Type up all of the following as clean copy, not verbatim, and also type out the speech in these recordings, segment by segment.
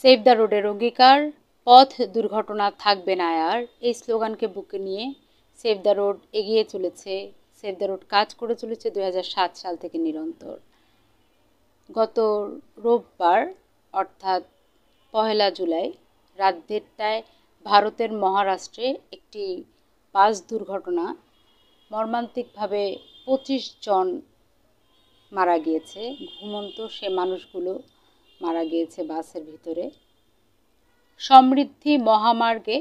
Save the রোডের অঙ্গীকার, পথ দুর্ঘটনা থাকবে না আর, এই স্লোগানকে বুকে নিয়ে সেভ দ্য রোড এগিয়ে চলেছে। সেভ দ্য রোড কাজ করে চলেছে 2007 সাল থেকে নিরন্তর। গত রোববার অর্থাৎ 1 জুলাই রাত 1:30টায় ভারতের মহারাষ্ট্রে একটি বাস দুর্ঘটনা মর্মান্তিকভাবে 25 জন মারা গিয়েছে। ঘুমন্ত সে মানুষগুলো মারা গিয়েছে বাসের ভিতরে। সমৃদ্ধি মহামার্গে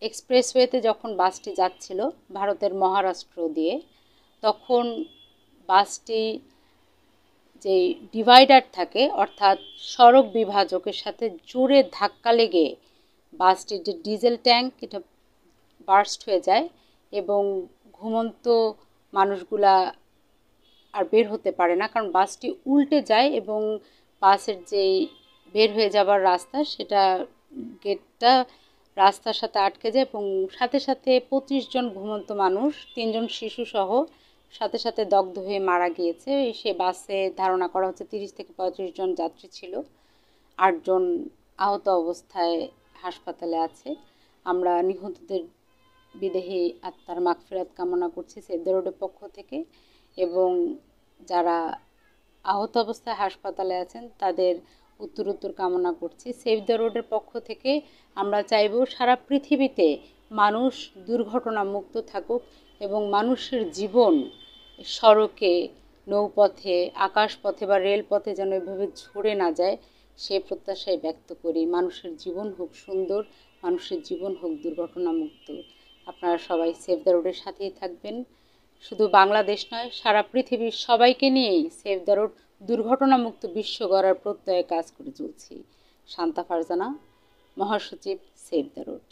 এক্সপ্রেসওয়েতে যখন বাসটি যাচ্ছিল ভারতের মহারাষ্ট্র দিয়ে, তখন বাসটি যে ডিভাইডার থাকে অর্থাৎ সড়ক বিভাজকের সাথে জোরে ধাক্কা লেগে বাসটির যে ডিজেল ট্যাঙ্ক এটা বার্স্ট হয়ে যায় এবং ঘুমন্ত মানুষগুলা আর বের হতে পারে না, কারণ বাসটি উল্টে যায় এবং বাসের যেই বের হয়ে যাবার রাস্তা সেটা গেটটা রাস্তার সাথে আটকে যায় এবং সাথে সাথে 25 জন ঘুমন্ত মানুষ, 3 জন শিশু সহ সাথে সাথে দগ্ধ হয়ে মারা গিয়েছে। সে বাসে ধারণা করা হচ্ছে 30 থেকে 35 জন যাত্রী ছিল। 8 জন আহত অবস্থায় হাসপাতালে আছে। আমরা নিহতদের বিদেহী আত্মার মাগফিরাত কামনা করছি সেভ দ্য রোডের পক্ষ থেকে, এবং যারা আহত অবস্থায় হাসপাতালে আছেন তাদের উত্তরোত্তর কামনা করছি। সেভ দ্য রোডের পক্ষ থেকে আমরা চাইব সারা পৃথিবীতে মানুষ দুর্ঘটনা মুক্ত থাকুক এবং মানুষের জীবন সড়কে, নৌপথে, আকাশপথে বা রেলপথে যেন এভাবে ঝরে না যায় সে প্রত্যাশাই ব্যক্ত করি। মানুষের জীবন হোক সুন্দর, মানুষের জীবন হোক দুর্ঘটনা মুক্ত। আপনারা সবাই সেভ দ্য রোডের সাথেই থাকবেন। শুধু বাংলাদেশ নয়, সারা পৃথিবীর সবাইকে নিয়েই সেভ দ্য রোড দুর্ঘটনামুক্ত বিশ্ব গড়ার প্রত্যয়ে কাজ করে চলছি। শান্তা ফারজানা, মহাসচিব, সেভ দ্য রোড।